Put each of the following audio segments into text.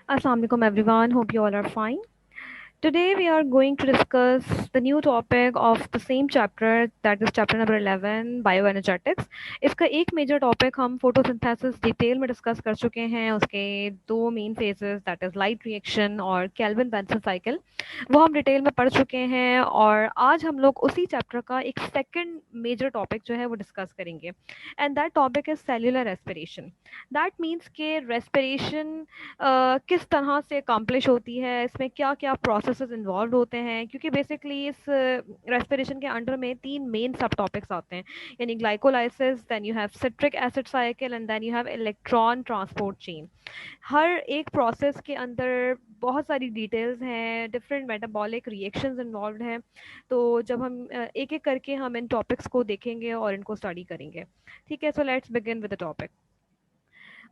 Assalamu alaikum everyone. Hope you all are fine. Today we are going to discuss the new topic of the same chapter, that is chapter number 11, bioenergetics. इसका एक major topic हम photosynthesis detail में discuss कर चुके हैं. उसके दो main phases, that is light reaction और केल्विन बेंसन साइकिल, वो हम डिटेल में पढ़ चुके हैं. और आज हम लोग उसी चैप्टर का एक सेकंड मेजर टॉपिक जो है वो डिस्कस करेंगे, and that topic is cellular respiration. That means के रेस्पिरेशन किस तरह से अकम्प्लिश होती है, इसमें क्या क्या प्रोसेसेस इन्वॉल्व होते हैं, क्योंकि बेसिकली इस रेस्पिरेशन के अंडर में तीन मेन सब टॉपिक्स आते हैं, यानी glycolysis, then you have citric acid cycle, and then you have electron transport chain. हर एक प्रोसेस के अंदर बहुत सारी डिटेल्स हैं, डिफरेंट मेटाबॉलिक रिएक्शंस इन्वॉल्व हैं. तो जब हम एक एक करके हम इन टॉपिक्स को देखेंगे और इनको स्टडी करेंगे. ठीक है, so let's begin with the topic.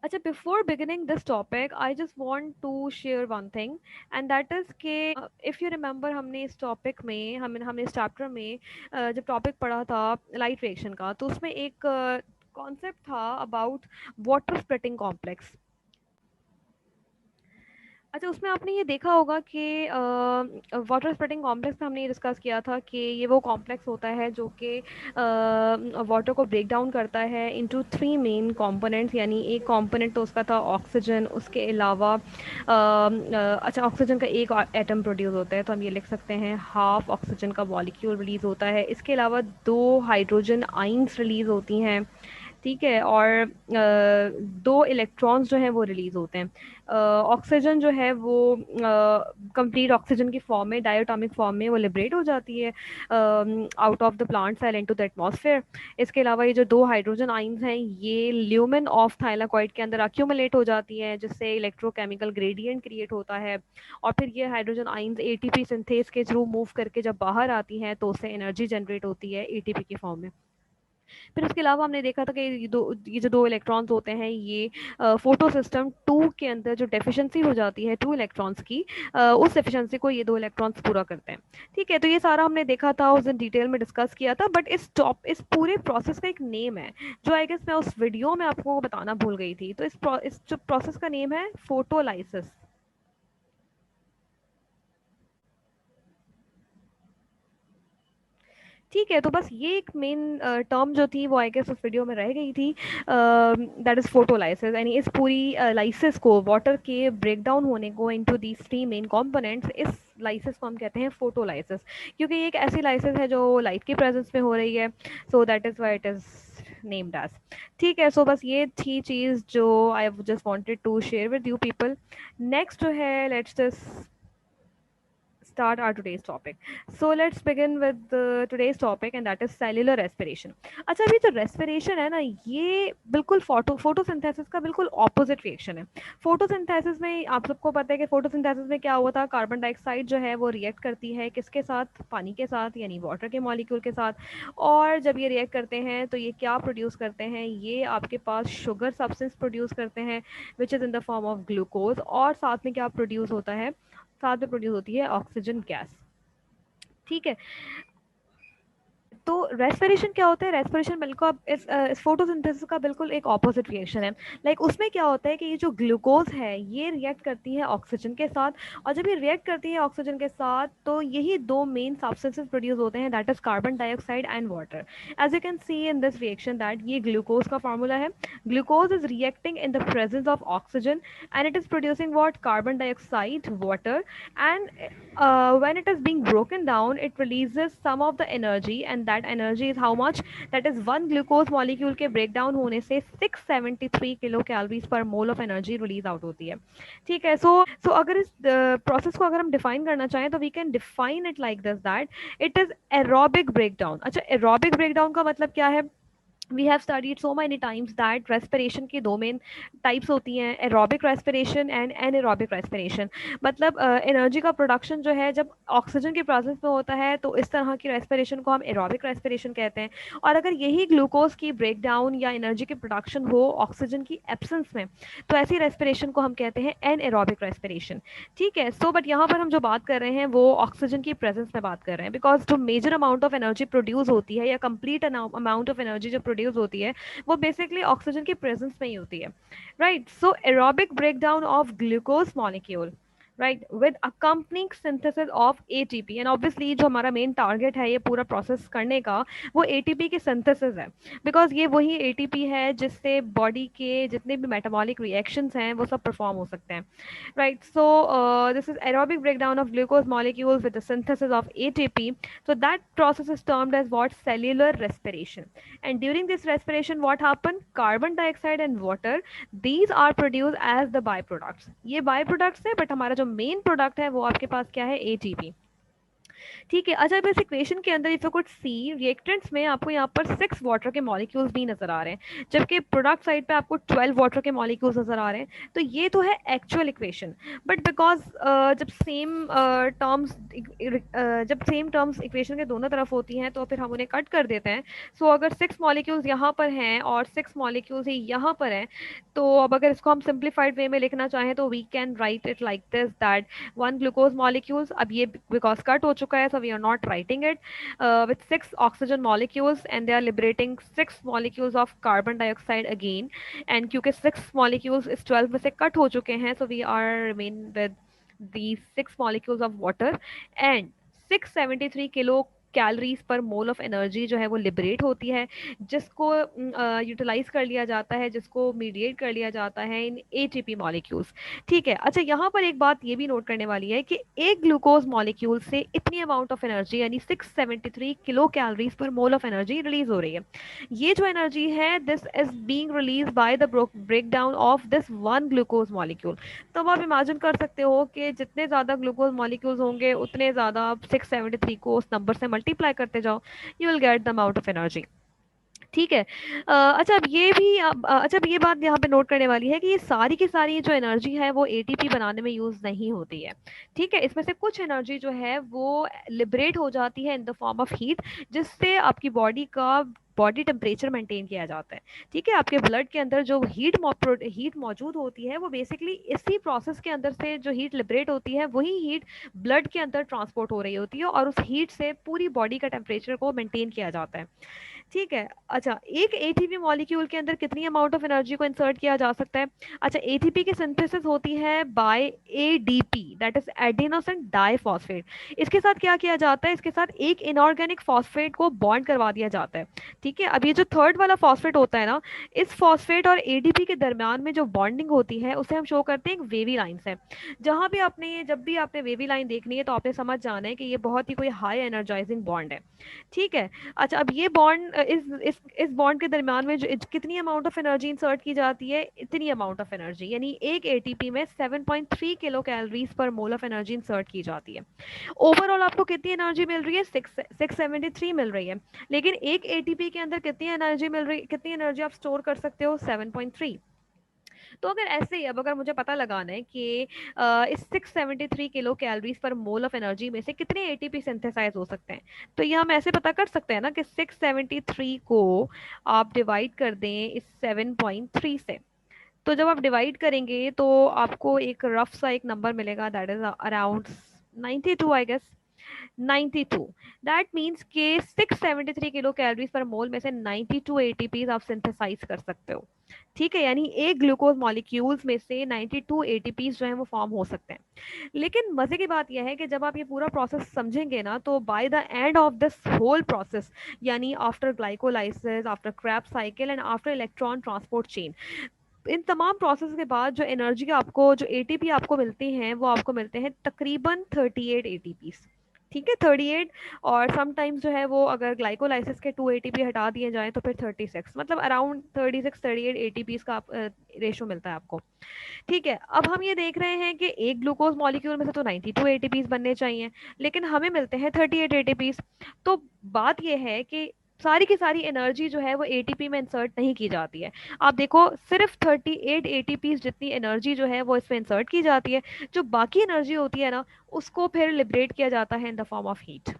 अच्छा, before beginning this topic I just want to share one thing, and that is के इफ़ यू रिमेंबर, हमने इस टॉपिक में हमने इस चैप्टर में जब टॉपिक पढ़ा था लाइट रिएक्शन का, तो उसमें एक कॉन्सेप्ट था अबाउट वाटर स्प्लिटिंग कॉम्प्लेक्स. अच्छा, उसमें आपने ये देखा होगा कि वाटर स्प्लिटिंग कॉम्प्लेक्स में हमने ये डिस्कस किया था कि ये वो कॉम्प्लेक्स होता है जो कि वाटर को ब्रेक डाउन करता है इनटू थ्री मेन कंपोनेंट्स. यानी एक कंपोनेंट तो उसका था ऑक्सीजन, उसके अलावा अच्छा, ऑक्सीजन का एक एटम प्रोड्यूस होता है, तो हम ये लिख सकते हैं हाफ ऑक्सीजन का मॉलिक्यूल रिलीज़ होता है. इसके अलावा दो हाइड्रोजन आइंस रिलीज़ होती हैं, ठीक है, और दो इलेक्ट्रॉन्स जो हैं वो रिलीज़ होते हैं. ऑक्सीजन जो है वो कंप्लीट ऑक्सीजन की फॉर्म में, डायटोमिक फॉर्म में वो लिबरेट हो जाती है out of the plant cell into the atmosphere. इसके अलावा ये जो दो हाइड्रोजन आइंस हैं, ये ल्यूमेन ऑफ थाइलाकॉइड के अंदर अक्यूमुलेट हो जाती हैं, जिससे इलेक्ट्रोकेमिकल ग्रेडियंट क्रिएट होता है. और फिर ये हाइड्रोजन आइंस एटीपी सिंथेस के थ्रू मूव करके जब बाहर आती हैं तो उससे एनर्जी जनरेट होती है एटीपी की फॉर्म में. फिर उसके अलावा हमने देखा था कि ये जो दो इलेक्ट्रॉन्स होते हैं, ये फोटो सिस्टम टू के अंदर जो डेफिशिएंसी हो जाती है टू इलेक्ट्रॉन्स की, उस डेफिशिएंसी को ये दो इलेक्ट्रॉन्स पूरा करते हैं. ठीक है, तो ये सारा हमने देखा था, उस दिन डिटेल में डिस्कस किया था. बट इस पूरे प्रोसेस का एक नेम है जो आई गेस मैं उस वीडियो में आपको बताना भूल गई थी. तो इस जो प्रोसेस का नेम है फोटोलाइसिस. ठीक है, तो बस ये एक मेन टर्म जो थी वो आई गेस उस वीडियो में रह गई थी, दैट इज़ फोटोलाइसिस. यानी इस पूरी लाइसिस को, वाटर के ब्रेक डाउन होने को into these three main components, इस लाइसिस को हम कहते हैं फोटोलाइसिस, क्योंकि ये एक ऐसी लाइसिस है जो लाइट की प्रेजेंस में हो रही है. So that is why it is named as. ठीक है, सो बस ये थी चीज़ जो I just wanted to share with you people. Next जो है, let's just start our today's topic. So let's begin with today's topic, and that is cellular respiration. अच्छा, अभी जो respiration है ना, ये बिल्कुल फोटोसिंथेसिस का बिल्कुल ऑपोजिट रिएक्शन है. फोटोसिंथेसिस में आप सबको पता है कि फोटोसिंथेसिस में क्या हुआ था, कार्बन डाइऑक्साइड जो है वो रिएक्ट करती है किसके साथ, पानी के साथ, यानी वाटर के मॉलिक्यूल के साथ. और जब ये रिएक्ट करते हैं तो ये क्या प्रोड्यूस करते हैं, ये आपके पास शुगर सब्सटेंस प्रोड्यूस करते हैं which is in the form of glucose. और साथ में क्या प्रोड्यूस होता है, साथ में प्रोड्यूस होती है ऑक्सीजन गैस. ठीक है, तो रेस्पिरेशन क्या होता है, रेस्पिरेशन बिल्कुल इस फोटोसिंथेसिस का बिल्कुल एक ऑपोजिट रिएक्शन है. लाइक उसमें क्या होता है कि ये जो ग्लूकोज है ये रिएक्ट करती है ऑक्सीजन के साथ, और जब ये रिएक्ट करती है ऑक्सीजन के साथ तो यही दो मेन सब्सटेंसेस प्रोड्यूस होते हैं, that is carbon dioxide and water. As you can see in this reaction that ये ग्लूकोज का फार्मूला है. Glucose is reacting in the presence of oxygen and it is producing what, carbon dioxide, water. And when it is being broken down, it releases some of the energy, and that energy is how much, that is one glucose molecule के breakdown होने से 673 kilo calories पर mole of energy release out होती है. ठीक है, सो अगर इस प्रोसेस को अगर हम डिफाइन करना चाहें तो we can define it like this, that it is aerobic breakdown. अच्छा, एरोबिक ब्रेकडाउन का मतलब क्या है, we have studied so many times that respiration की दो मेन टाइप्स होती हैं, aerobic respiration and anaerobic respiration. मतलब एनर्जी का प्रोडक्शन जो है जब ऑक्सीजन के प्रेजेंस में होता है तो इस तरह की रेस्पिरेशन को हम एरोबिक रेस्पिरेशन कहते हैं. और अगर यही ग्लूकोज की ब्रेक डाउन या एनर्जी की प्रोडक्शन हो ऑक्सीजन की एब्सेंस में, तो ऐसी रेस्पिरेशन को हम कहते हैं एनएरोबिक रेस्पिरेशन. ठीक है, सो बट यहाँ पर हम जो बात कर रहे हैं वो ऑक्सीजन की प्रेजेंस में बात कर रहे हैं, बिकॉज जो major amount of energy produce होती है या कंप्लीट अमाउंट ऑफ एनर्जी जो प्रोड्यूस होती है वो बेसिकली ऑक्सीजन की प्रेजेंस में ही होती है, right. So aerobic breakdown of glucose molecule, right, with accompanying synthesis of ATP, and obviously जो हमारा मेन टारगेट है ये पूरा प्रोसेस करने का वो एटीपी की सिंथेसिस है, बिकॉज ये वही एटीपी है जिससे बॉडी के जितने भी मेटाबॉलिक रिएक्शंस हैं वो सब परफॉर्म हो सकते हैं, right? So this is aerobic breakdown of glucose molecules with the synthesis of ATP. So that process is termed as what? Cellular respiration. And during this respiration, what happened? Carbon dioxide and water, these are produced as the byproducts. ये byproducts है, but हमारा जो main product है वो आपके पास क्या है? ATP. ठीक है। अच्छा, अब इस इक्वेशन के अंदर if you could see reactants में आपको यहाँ पर 6 वाटर के मॉलिक्यूल्स भी नजर आ रहे हैं, जबकि प्रोडक्ट साइड पे आपको 12 वाटर के मॉलिक्यूल्स नजर आ रहे हैं। तो ये तो है एक्चुअल इक्वेशन, बट बिकॉज जब सेम टर्म्स जब सेम टर्म्स इक्वेशन के दोनों तरफ होती हैं तो फिर हम उन्हें कट कर देते हैं। सो अगर 6 मॉलिक्यूल्स यहाँ पर हैं और 6 मॉलिक्यूल्स ही यहाँ पर हैं, तो अब अगर इसको हम सिंप्लीफाइड वे में लिखना चाहें तो we can write it like this, that 1 glucose molecules, अब ये बिकॉज कट हो चुका है so we are not writing it, with 6 oxygen molecules and they are liberating 6 molecules of carbon dioxide again, and क्योंकि 6 molecules इस 12 में से cut हो चुके हैं so we are remain with these 6 molecules of water and 673 kilo calories पर mole of energy जो है वो लिबरेट होती है, जिसको यूटिलाइज कर लिया जाता है, जिसको मीडिएट कर लिया जाता है इन एटीपी मॉलिक्यूल्स। ठीक है। अच्छा, यहाँ पर एक बात ये भी नोट करने वाली है कि एक ग्लूकोज मॉलिक्यूल से इतनी अमाउंट ऑफ एनर्जी यानी 673 किलो कैलोरीज पर मोल ऑफ एनर्जी रिलीज हो रही है। ये जो एनर्जी है this is being release by the break down of this 1 glucose molecule. तो अब आप इमेजिन कर सकते हो कि जितने ज्यादा ग्लूकोज मॉलिक्यूल्स होंगे उतने ज्यादा आप 673 को उस नंबर से मल्टीप्लाई करते जाओ, you will get the amount of energy. ठीक है। अच्छा, अब ये बात यहाँ पे नोट करने वाली है कि ये सारी की सारी जो एनर्जी है वो एटीपी बनाने में यूज नहीं होती है। ठीक है। इसमें से कुछ एनर्जी जो है वो लिबरेट हो जाती है in the form of heat, जिससे आपकी बॉडी टेम्परेचर मेंटेन किया जाता है। ठीक है। आपके ब्लड के अंदर जो हीट मौजूद होती है वो बेसिकली इसी प्रोसेस के अंदर से जो हीट लिबरेट होती है वही हीट ब्लड के अंदर ट्रांसपोर्ट हो रही होती है और उस हीट से पूरी बॉडी का टेम्परेचर को मेंटेन किया जाता है। ठीक है। अच्छा, एक एटीपी मॉलिक्यूल के अंदर कितनी अमाउंट ऑफ एनर्जी को इंसर्ट किया जा सकता है? अच्छा, एटीपी की सिंथेसिस होती है by ADP, that is adenosine diphosphate. इसके साथ क्या किया जाता है? इसके साथ एक इनऑर्गेनिक फॉस्फेट को बॉन्ड करवा दिया जाता है। ठीक है। अब ये जो थर्ड वाला फॉस्फेट होता है ना, इस फॉस्फेट और एडीपी के दरमियान में जो बॉन्डिंग होती है उसे हम शो करते हैं एक वेवी लाइन से। जहां भी आपने जब भी आपने वेवी लाइन देखनी है तो आपने समझ जाना है कि ये बहुत ही कोई हाई एनर्जाइजिंग बॉन्ड है। ठीक है। अच्छा, अब ये बॉन्ड इस बॉन्ड के दरमियान में जो कितनी अमाउंट ऑफ एनर्जी इंसर्ट की जाती है? इतनी अमाउंट ऑफ एनर्जी, यानी एक एटीपी में 7.3 किलो कैलोरीज पर मोल ऑफ एनर्जी इंसर्ट की जाती है। ओवरऑल आपको कितनी एनर्जी मिल रही है? 673 मिल रही है, लेकिन एक एटीपी के अंदर कितनी एनर्जी मिल रही, कितनी एनर्जी आप स्टोर कर सकते हो? 7.3। तो अगर ऐसे ही अब अगर मुझे पता लगाना है कि इस 673 किलो कैलोरीज पर मोल ऑफ एनर्जी में से कितने एटीपी सिंथेसाइज हो सकते हैं, तो ये हम ऐसे पता कर सकते हैं ना कि 673 को आप डिवाइड कर दें इस 7.3 से। तो जब आप डिवाइड करेंगे तो आपको एक रफ सा एक नंबर मिलेगा, that is around 92 I guess, 92। That means के 673 किलो कैलोरीज पर मोल में से 92 एटीपीज आप सिंथेसाइज कर सकते हो। ठीक है। यानी एक ग्लूकोज मॉलिक्यूल्स में से 92 एटीपीज जो है वो फॉर्म हो सकते हैं। लेकिन मजे की बात यह है कि जब आप ये पूरा प्रोसेस समझेंगे ना तो by the end of this whole process, यानी after glycolysis, after Krebs cycle and after electron transport chain, इन तमाम प्रोसेस के बाद जो एनर्जी आपको जो एटीपी आपको मिलते हैं वो आपको मिलते हैं तकरीबन 38 एटीपीज। ठीक है, 38। और समटाइम्स जो है वो अगर ग्लाइकोलाइसिस के 2 एटीपी हटा दिए जाएं तो फिर 36, मतलब अराउंड 36-38 एटीपीज का रेशो मिलता है आपको। ठीक है। अब हम ये देख रहे हैं कि एक ग्लूकोज मॉलिक्यूल में से तो 92 एटीपीज बनने चाहिए, लेकिन हमें मिलते हैं 38 एटीपीज। तो बात यह है कि सारी की सारी एनर्जी जो है वो एटीपी में इंसर्ट नहीं की जाती है। आप देखो, सिर्फ 38 एटीपीज जितनी एनर्जी जो है वो इसमें इंसर्ट की जाती है। जो बाकी एनर्जी होती है ना, उसको फिर लिबरेट किया जाता है in the form of heat.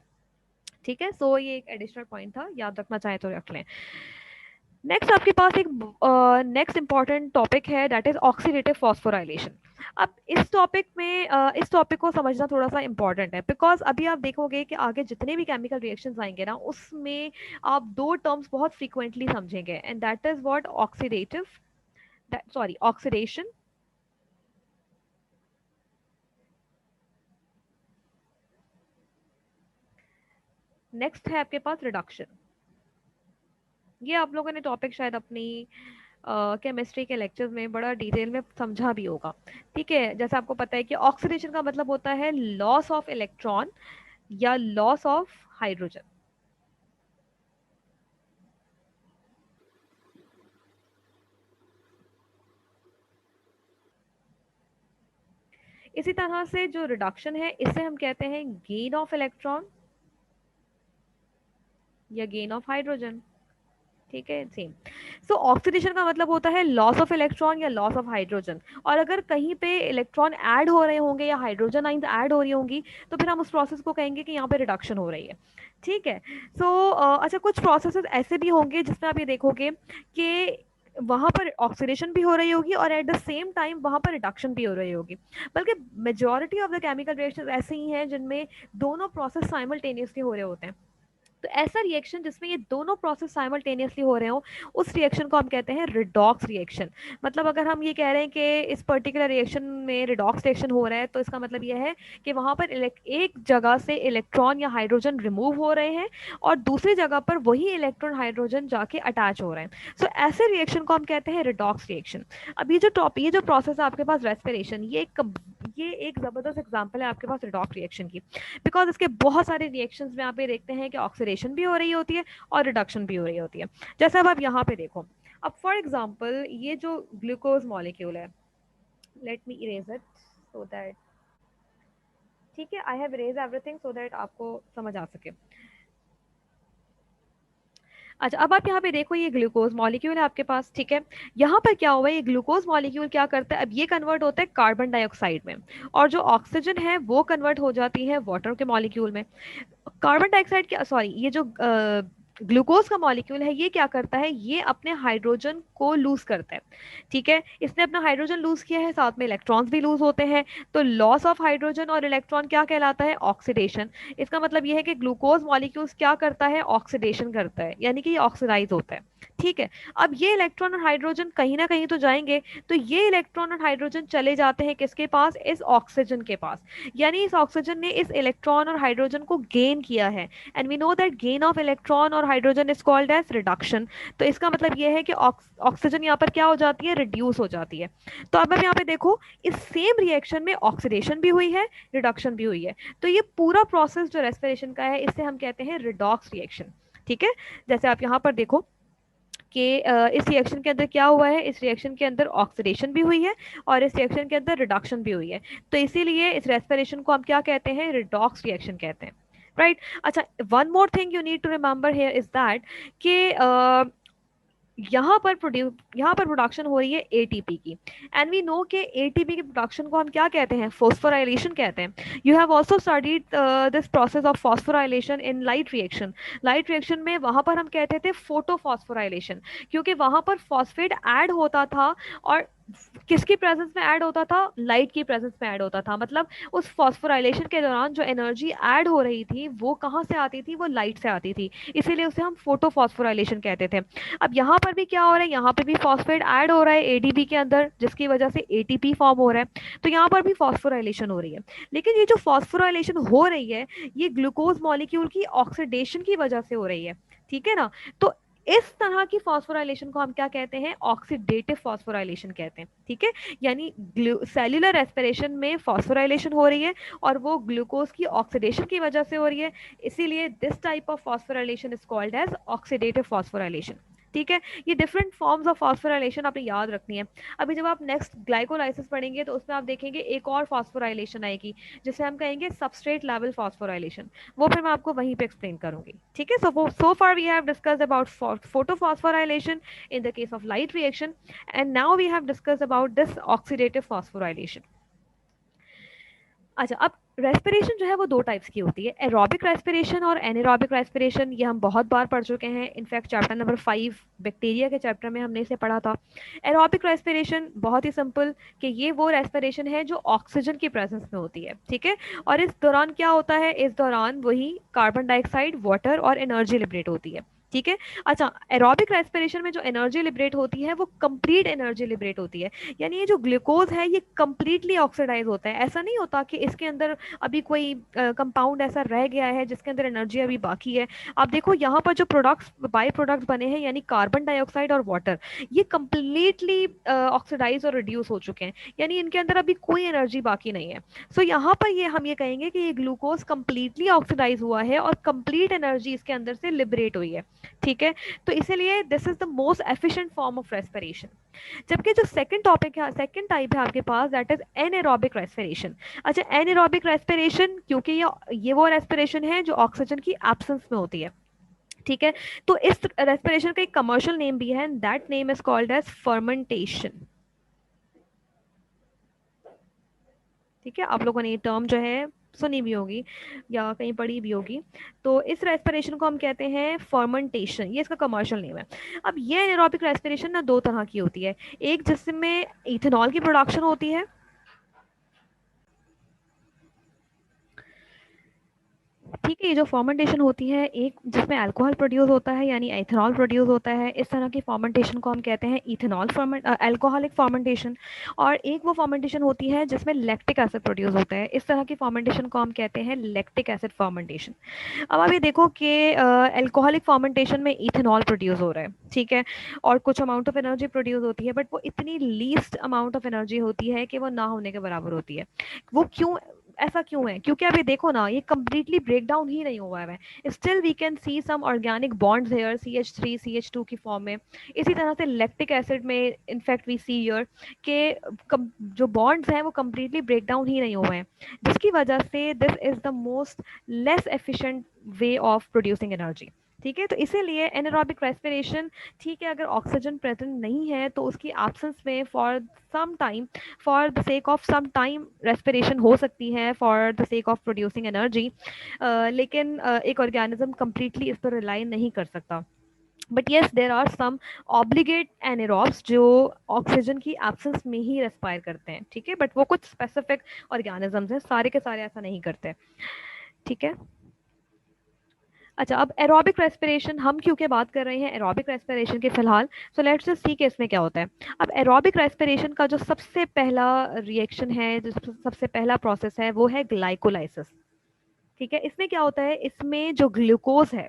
ठीक है। सो ये एक एडिशनल पॉइंट था, याद रखना चाहे तो रख लें। नेक्स्ट आपके पास एक नेक्स्ट इंपॉर्टेंट टॉपिक है, दैट इज ऑक्सीडेटिव फॉस्फोराइलेशन। अब इस टॉपिक को समझना थोड़ा सा इंपॉर्टेंट है, बिकॉज अभी आप देखोगे कि आगे जितने भी केमिकल रिएक्शंस आएंगे ना, उसमें आप दो टर्म्स बहुत फ्रीक्वेंटली समझेंगे, and that is what oxidative, sorry oxidation. Next है आपके पास रिडक्शन। ये आप लोगों ने टॉपिक शायद अपनी केमिस्ट्री के लेक्चर्स में बड़ा डिटेल में समझा भी होगा। ठीक है, जैसे आपको पता है कि ऑक्सीडेशन का मतलब होता है लॉस ऑफ इलेक्ट्रॉन या लॉस ऑफ हाइड्रोजन। इसी तरह से जो रिडक्शन है, इसे हम कहते हैं गेन ऑफ इलेक्ट्रॉन या गेन ऑफ हाइड्रोजन। ठीक है, सेम। सो ऑक्सीडेशन का मतलब होता है लॉस ऑफ इलेक्ट्रॉन या लॉस ऑफ हाइड्रोजन, और अगर कहीं पे इलेक्ट्रॉन ऐड हो रहे होंगे या हाइड्रोजन आइंस ऐड हो रही होंगी, तो फिर हम उस प्रोसेस को कहेंगे कि यहाँ पे रिडक्शन हो रही है। ठीक है। सो अच्छा, कुछ प्रोसेसेस ऐसे भी होंगे जिसमें आप ये देखोगे कि वहां पर ऑक्सीडेशन भी हो रही होगी और एट द सेम टाइम वहां पर रिडक्शन भी हो रही होगी। बल्कि majority of the chemical reactions ऐसे ही हैं जिनमें दोनों प्रोसेस साइमल्टेनियसली हो रहे होते हैं। तो ऐसा रिएक्शन जिसमें ये दोनों प्रोसेस साइमल्टेनियसली हो रहे हो, उस रिएक्शन को हम कहते हैं रिडॉक्स रिएक्शन। मतलब अगर हम ये कह रहे हैं कि इस पर्टिकुलर रिएक्शन में रिडॉक्स रिएक्शन हो रहा है, तो इसका मतलब ये है कि वहां पर एक जगह से इलेक्ट्रॉन या हाइड्रोजन रिमूव हो रहे हैं और दूसरी जगह पर वही इलेक्ट्रॉन हाइड्रोजन जाके अटैच हो रहे हैं। सो ऐसे रिएक्शन को हम कहते हैं रिडॉक्स रिएक्शन। अब ये जो प्रोसेस है आपके पास रेस्पिरेशन, ये एक जबरदस्त एग्जाम्पल है आपके पास रिडॉक्स रिएक्शन की। बिकॉज इसके बहुत सारे रिएक्शंस में आप ये देखते हैं कि ऑक्सीडेशन भी हो रही होती है और रिडक्शन भी हो रही होती है। जैसे अब आप यहाँ पे देखो, अब फॉर एग्जांपल ये जो ग्लूकोज मॉलिक्यूल है, let me erase it so that, ठीक है, I have erase everything so that आपको समझ आ सके। अच्छा, अब आप यहाँ पे देखो, ये ग्लूकोज मॉलिक्यूल है आपके पास। ठीक है, यहाँ पर क्या हुआ है, ये ग्लूकोज मॉलिक्यूल क्या करता है, अब ये कन्वर्ट होता है कार्बन डाइऑक्साइड में, और जो ऑक्सीजन है वो कन्वर्ट हो जाती है वाटर के मॉलिक्यूल में। कार्बन डाइऑक्साइड के, सॉरी, ये जो ग्लूकोज का मॉलिक्यूल है, ये क्या करता है, ये अपने हाइड्रोजन को लूज करता है। ठीक है, इसने अपना हाइड्रोजन लूज किया है, साथ में इलेक्ट्रॉन्स भी लूज होते हैं। तो लॉस ऑफ हाइड्रोजन और इलेक्ट्रॉन क्या कहलाता है, ऑक्सीडेशन। इसका मतलब ये है कि ग्लूकोज मॉलिक्यूल्स क्या करता है, ऑक्सीडेशन करता है, यानी कि ये ऑक्सीडाइज होता है। ठीक है, अब ये इलेक्ट्रॉन और हाइड्रोजन कहीं ना कहीं तो जाएंगे, तो ये इलेक्ट्रॉन और हाइड्रोजन चले जाते हैं किसके पास, इस ऑक्सीजन के पास। यानी इस ऑक्सीजन ने इस इलेक्ट्रॉन और हाइड्रोजन को गेन किया है, and we know that gain of electron और hydrogen is called as reduction. तो इसका मतलब यह है कि ऑक्सीजन यहाँ पर क्या हो जाती है, रिड्यूस हो जाती है। तो अब आप यहाँ पे देखो, इस सेम रिएक्शन में ऑक्सीडेशन भी हुई है, रिडक्शन भी हुई है। तो ये पूरा प्रोसेस जो रेस्पिरेशन का है, इसे हम कहते हैं रिडॉक्स रिएक्शन। ठीक है, जैसे आप यहाँ पर देखो कि इस रिएक्शन के अंदर क्या हुआ है, इस रिएक्शन के अंदर ऑक्सीडेशन भी हुई है और इस रिएक्शन के अंदर रिडक्शन भी हुई है। तो इसीलिए इस रेस्पिरेशन को हम क्या कहते हैं, रिडॉक्स रिएक्शन कहते हैं। राइट। अच्छा, one more thing you need to remember here is that कि यहाँ पर प्रोडक्शन हो रही है एटीपी की, एंड वी नो कि एटीपी के प्रोडक्शन को हम क्या कहते हैं, फॉस्फोराइलेशन कहते हैं। You have also studied this process of phosphorylation in light reaction. Light reaction में वहां पर हम कहते थे फोटोफॉस्फोराइलेशन, क्योंकि वहां पर फॉस्फेट ऐड होता था, और किसकी प्रेजेंस में ऐड होता था, लाइट की प्रेजेंस में ऐड होता था। मतलब उस फॉस्फोराइलेशन के दौरान जो एनर्जी ऐड हो रही थी वो कहाँ से आती थी, वो लाइट से आती थी, इसीलिए उसे हम फोटोफॉस्फोराइलेशन कहते थे। अब यहाँ पर भी क्या हो रहा है, यहाँ पे भी फॉस्फेट ऐड हो रहा है एडीपी के अंदर, जिसकी वजह से एटीपी फॉर्म हो रहा है। तो यहाँ पर भी फॉस्फोराइलेशन हो रही है। लेकिन ये जो फॉस्फोराइलेशन हो रही है, ये ग्लूकोज मॉलिक्यूल की ऑक्सीडेशन की वजह से हो रही है। ठीक है ना। तो इस तरह की फॉस्फोराइलेशन को हम क्या कहते हैं, ऑक्सीडेटिव फॉस्फोराइलेशन कहते हैं। ठीक है, यानी सेल्यूलर रेस्पिरेशन में फॉस्फोराइलेशन हो रही है और वो ग्लूकोज की ऑक्सीडेशन की वजह से हो रही है, इसीलिए this type of phosphorylation is called as oxidative phosphorylation. ठीक है, ये डिफरेंट फॉर्म्स ऑफ फॉस्फोराइलेशन आपने याद रखनी है। अभी जब आप नेक्स्ट ग्लाइकोलाइसिस पढ़ेंगे तो उसमें आप देखेंगे एक और फॉस्फोराइलेशन आएगी, जिसे हम कहेंगे सबस्ट्रेट लेवल फॉस्फोराइलेशन। वो फिर मैं आपको वहीं पे एक्सप्लेन करूंगी। ठीक है, so far we have discussed about photophosphorylation in the case of light reaction, and now we have discussed about this oxidative phosphorylation. अच्छा, अब रेस्पिरेशन जो है वो दो टाइप्स की होती है, एरोबिक रेस्पिरेशन और एनारोबिक रेस्पिरेशन। ये हम बहुत बार पढ़ चुके हैं, इनफैक्ट चैप्टर नंबर 5 बैक्टीरिया के चैप्टर में हमने इसे पढ़ा था। एरोबिक रेस्पिरेशन बहुत ही सिंपल, कि ये वो रेस्पिरेशन है जो ऑक्सीजन की प्रेजेंस में होती है, ठीक है। और इस दौरान क्या होता है, इस दौरान वही कार्बन डाइऑक्साइड, वाटर और एनर्जी लिबरेट होती है, ठीक है। अच्छा, एरोबिक रेस्पिरेशन में जो एनर्जी लिबरेट होती है वो कंप्लीट एनर्जी लिबरेट होती है, यानी ये जो ग्लूकोज है ये कंप्लीटली ऑक्सीडाइज होता है। ऐसा नहीं होता कि इसके अंदर अभी कोई कंपाउंड ऐसा रह गया है जिसके अंदर एनर्जी अभी बाकी है। आप देखो यहाँ पर जो प्रोडक्ट्स, बाई प्रोडक्ट्स बने हैं, यानी कार्बन डाइऑक्साइड और वाटर, ये कंप्लीटली ऑक्सीडाइज और रिड्यूस हो चुके हैं, यानी इनके अंदर अभी कोई एनर्जी बाकी नहीं है। सो यहाँ पर ये हम ये कहेंगे कि ये ग्लूकोज कंप्लीटली ऑक्सीडाइज हुआ है और कंप्लीट एनर्जी इसके अंदर से लिबरेट हुई है, ठीक है। तो इसीलिए this is the most efficient form of respiration. जबकि जो सेकंड टॉपिक है, सेकंड टाइप है आपके पास, दैट इज एनारोबिक रेस्पिरेशन। अच्छा, एनारोबिक रेस्पिरेशन, क्योंकि ये वो रेस्पिरेशन है जो ऑक्सीजन की एब्सेंस में होती है, ठीक है। तो इस रेस्पिरेशन का एक कमर्शियल नेम भी है, that name is called as fermentation, ठीक है। आप लोगों ने ये टर्म जो है सुनी भी होगी या कहीं पढ़ी भी होगी। तो इस रेस्पिरेशन को हम कहते हैं फर्मेंटेशन, ये इसका कमर्शियल नेम है। अब ये एनारोबिक रेस्पिरेशन ना दो तरह की होती है, एक जिसमें इथेनॉल की प्रोडक्शन होती है, ठीक है। ये जो फर्मेंटेशन होती है, एक जिसमें अल्कोहल प्रोड्यूस होता है यानी एथेनॉल प्रोड्यूस होता है, इस तरह की फर्मेंटेशन को हम कहते हैं इथेनॉल फर्मेंट अल्कोहलिक फर्मेंटेशन। और एक वो फर्मेंटेशन होती है जिसमें लैक्टिक एसिड प्रोड्यूस होता है, इस तरह की फर्मेंटेशन को हम कहते हैं लैक्टिक एसिड फर्मेंटेशन। अब आप ये देखो कि अल्कोहलिक फर्मेंटेशन में इथेनॉल प्रोड्यूस हो रहा है, ठीक है, और कुछ अमाउंट ऑफ एनर्जी प्रोड्यूस होती है, बट वो इतनी लीस्ट अमाउंट ऑफ एनर्जी होती है कि वो ना होने के बराबर होती है। वो क्यों, ऐसा क्यों है, क्योंकि अभी देखो ना, ये कंप्लीटली ब्रेक डाउन ही नहीं हुआ है, still we can see some organic bonds here, CH3 CH2 की फॉर्म में। इसी तरह से लैक्टिक एसिड में इनफैक्ट वी सी हियर के जो बॉन्ड्स हैं वो कंप्लीटली ब्रेक डाउन ही नहीं हुए हैं, जिसकी वजह से this is the most less efficient way of producing energy, ठीक है। तो इसीलिए एनारोबिक रेस्पिरेशन, ठीक है, अगर ऑक्सीजन प्रेजेंट नहीं है तो उसकी एब्सेंस में for some time, for the sake of some time respiration हो सकती है for the sake of producing energy, लेकिन एक ऑर्गेनिज्म कंप्लीटली इस पर रिलाई नहीं कर सकता। But yes, there are some obligate anaerobes जो ऑक्सीजन की एब्सेंस में ही रेस्पायर करते हैं, ठीक है, बट वो कुछ स्पेसिफिक ऑर्गेनिजम्स हैं, सारे के सारे ऐसा नहीं करते, ठीक है। अच्छा, अब एरोबिक रेस्पिरेशन, हम क्योंकि बात कर रहे हैं एरोबिक रेस्पिरेशन के फिलहाल, सो लेट्स जस्ट सी कि इसमें क्या होता है। अब एरोबिक रेस्पिरेशन का जो सबसे पहला रिएक्शन है, जो सबसे पहला प्रोसेस है, वो है ग्लाइकोलाइसिस, ठीक है। इसमें क्या होता है, इसमें जो ग्लूकोज है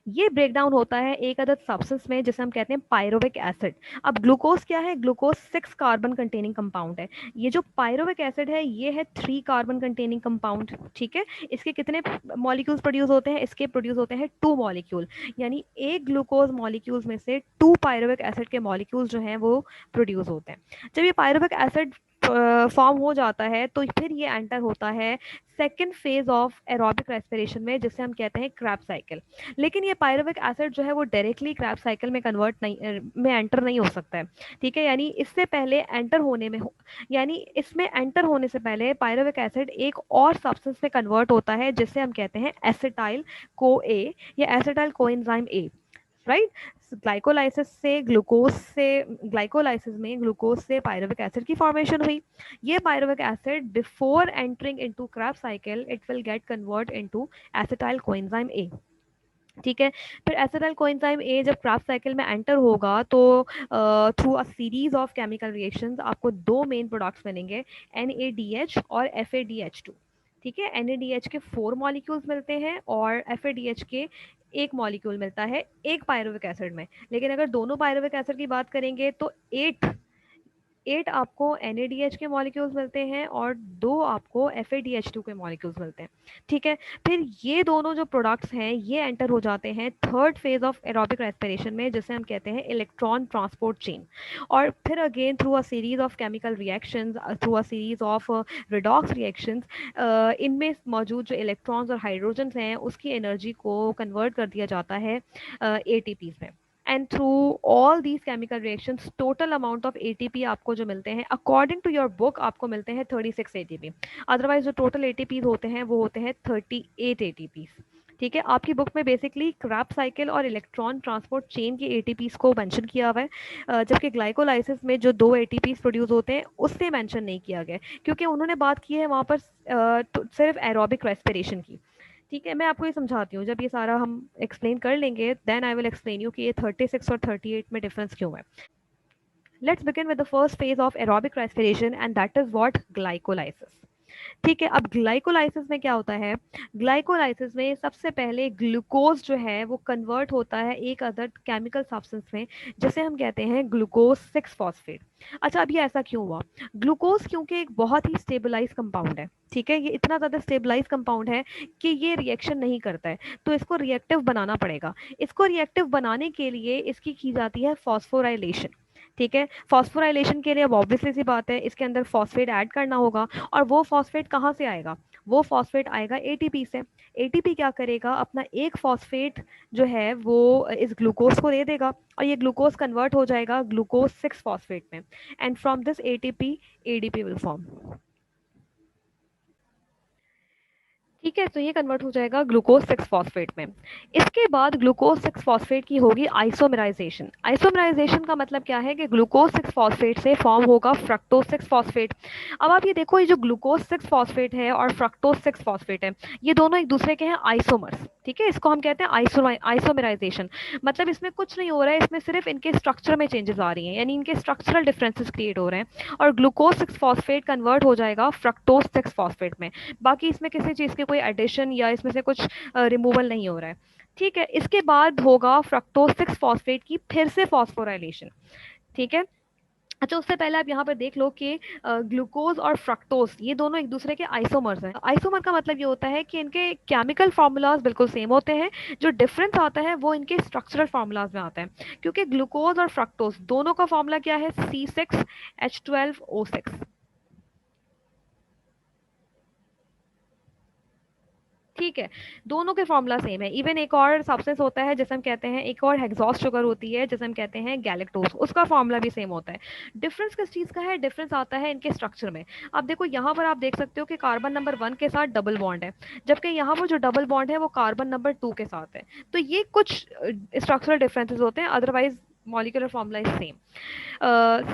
ये ब्रेक डाउन होता है एक अदद सब्सटेंस में जिसे हम कहते हैं पायरोविक एसिड। अब ग्लूकोज क्या है, ग्लूकोज 6 कार्बन कंटेनिंग कंपाउंड है। ये जो पायरोविक एसिड है ये है 3 कार्बन कंटेनिंग कंपाउंड, ठीक है। इसके कितने मॉलिक्यूल्स प्रोड्यूस होते हैं, इसके प्रोड्यूस होते हैं 2 मॉलिक्यूल, यानी एक ग्लूकोज मॉलिक्यूल्स में से 2 पायरोविक एसिड के मॉलिक्यूल्स जो हैं वो प्रोड्यूस होते हैं। जब ये पायरोविक एसिड फॉर्म हो जाता है तो फिर ये एंटर होता है second phase of aerobic respiration में, जिसे हम कहते हैं क्रैब साइकिल। लेकिन ये पायरुविक एसिड जो है वो डायरेक्टली क्रैब साइकिल में कन्वर्ट नहीं में एंटर नहीं हो सकता है, ठीक है। यानी इससे पहले एंटर होने में यानी इसमें एंटर होने से पहले पायरुविक एसिड एक और सब्सटेंस में कन्वर्ट होता है जिसे हम कहते हैं एसिटाइल को ए या acetyl coenzyme A, right. Glycolysis से ग्लूकोज से ग्लाइकोलाइसिस में ग्लूकोज से पायरुविक एसिड की फॉर्मेशन हुई। ये pyruvic acid before entering into Krebs cycle it will get convert into acetyl coenzyme A, ठीक है। फिर एसिटाइल कोएंजाइम ए जब क्रैब साइकिल में एंटर होगा तो through a series of chemical reactions आपको दो मेन प्रोडक्ट्स मिलेंगे, NADH और FADH2, ठीक है। NADH के 4 मॉलिक्यूल्स मिलते हैं और FADH के एक मॉलिक्यूल मिलता है एक पायरुविक एसिड में। लेकिन अगर दोनों पायरुविक एसिड की बात करेंगे तो 8 आपको NADH के मॉलिक्यूल्स मिलते हैं और 2 आपको FADH2 के मॉलिक्यूल्स मिलते हैं, ठीक है। फिर ये दोनों जो प्रोडक्ट्स हैं ये एंटर हो जाते हैं third phase of aerobic respiration में, जिसे हम कहते हैं इलेक्ट्रॉन ट्रांसपोर्ट चेन। और फिर again through a series of chemical reactions, through a series of redox reactions, इनमें मौजूद जो इलेक्ट्रॉन्स और हाइड्रोजन हैं उसकी एनर्जी को कन्वर्ट कर दिया जाता है ATPs में, and through all these chemical reactions total amount of ATP आपको जो मिलते हैं अकॉर्डिंग टू योर बुक आपको मिलते हैं 36 एटीपी। अदरवाइज जो टोटल एटीपीज होते हैं वो होते हैं 38 एटीपीज। ठीक है, आपकी बुक में बेसिकली क्रैप साइकिल और इलेक्ट्रॉन ट्रांसपोर्ट चेन के एटीपीज को मेंशन किया हुआ है, जबकि ग्लाइकोलाइसिस में जो 2 एटीपीज प्रोड्यूस होते हैं उससे मेंशन नहीं किया गया, क्योंकि उन्होंने बात की है वहाँ पर तो सिर्फ एरोबिक रेस्पिरेशन की। ठीक है, मैं आपको ये समझाती हूँ, जब ये सारा हम एक्सप्लेन कर लेंगे then I will explain you कि ये 36 और 38 में डिफरेंस क्यों है। Let's begin with the first phase of aerobic respiration and that is what, glycolysis. ठीक है, अब ग्लाइकोलाइसिस में क्या होता है, ग्लाइकोलाइसिस में सबसे पहले ग्लूकोज जो है वो कन्वर्ट होता है एक अदर केमिकल सब्सटेंस में, जिसे हम कहते हैं ग्लूकोज 6 फॉस्फेट। अच्छा, अब ये ऐसा क्यों हुआ, ग्लूकोज क्योंकि एक बहुत ही स्टेबलाइज कंपाउंड है, ठीक है, ये इतना ज़्यादा स्टेबलाइज कंपाउंड है कि ये रिएक्शन नहीं करता है, तो इसको रिएक्टिव बनाना पड़ेगा। इसको रिएक्टिव बनाने के लिए इसकी की जाती है फॉस्फोराइलेशन। ठीक है, फॉस्फोराइलेशन के लिए अब ऑब्वियसली सी बात है इसके अंदर फॉस्फेट ऐड करना होगा, और वो फॉस्फेट कहाँ से आएगा, वो फॉस्फेट आएगा एटीपी से। एटीपी क्या करेगा, अपना एक फॉस्फेट जो है वो इस ग्लूकोज को दे देगा, और ये ग्लूकोज कन्वर्ट हो जाएगा ग्लूकोज 6 फॉस्फेट में, and from this ATP ADP will form. ठीक है, तो ये कन्वर्ट हो जाएगा ग्लूकोज 6 फॉस्फेट में। इसके बाद ग्लूकोज 6 फॉस्फेट की होगी आइसोमराइजेशन। आइसोमराइजेशन का मतलब क्या है कि ग्लूकोज 6 फॉस्फेट से फॉर्म होगा फ्रक्टोज 6 फॉस्फेट। अब आप ये देखो, ये जो ग्लूकोज 6 फॉस्फेट है और फ्रक्टोज 6 फॉस्फेट है, ये दोनों एक दूसरे के हैं आइसोमर्स। ठीक है, इसको हम कहते हैं आइसोमराइजेशन। मतलब इसमें कुछ नहीं हो रहा है, इसमें सिर्फ इनके स्ट्रक्चर में चेंजेस आ रही हैं, यानी इनके स्ट्रक्चरल डिफरेंसेस क्रिएट हो रहे हैं, और ग्लूकोज 6 फॉस्फेट कन्वर्ट हो जाएगा फ्रक्टोज 6 फॉस्फेट में। बाकी इसमें किसी चीज़ के कोई एडिशन या इसमें से कुछ रिमूवल नहीं हो रहा है। ठीक है, इसके बाद होगा फ्रक्टोज 6 फॉस्फेट की फिर से फॉस्फोराइलेशन। ठीक है, अच्छा, उससे पहले आप यहाँ पर देख लो कि ग्लूकोज और फ्रक्टोज ये दोनों एक दूसरे के आइसोमर्स हैं। आइसोमर का मतलब ये होता है कि इनके केमिकल फार्मूलाज बिल्कुल सेम होते हैं, जो डिफरेंस आता है वो इनके स्ट्रक्चरल फार्मूलाज में आता है, क्योंकि ग्लूकोज और फ्रक्टोज दोनों का फार्मूला क्या है, C6H12O6। ठीक है, दोनों के फॉर्मूला सेम है। इवन एक और सब्सटेंस होता है जिसे हम कहते हैं, एक और हेक्सॉस शुगर होती है जिसे हम कहते हैं गैलेक्टोज, उसका फॉर्मूला भी सेम होता है। डिफरेंस किस चीज़ का है, डिफरेंस आता है इनके स्ट्रक्चर में। अब देखो यहाँ पर आप देख सकते हो कि कार्बन नंबर 1 के साथ डबल बॉन्ड है, जबकि यहाँ पर जो डबल बॉन्ड है वो कार्बन नंबर 2 के साथ है। तो ये कुछ स्ट्रक्चरल डिफरेंसेस होते हैं, otherwise molecular formula is same.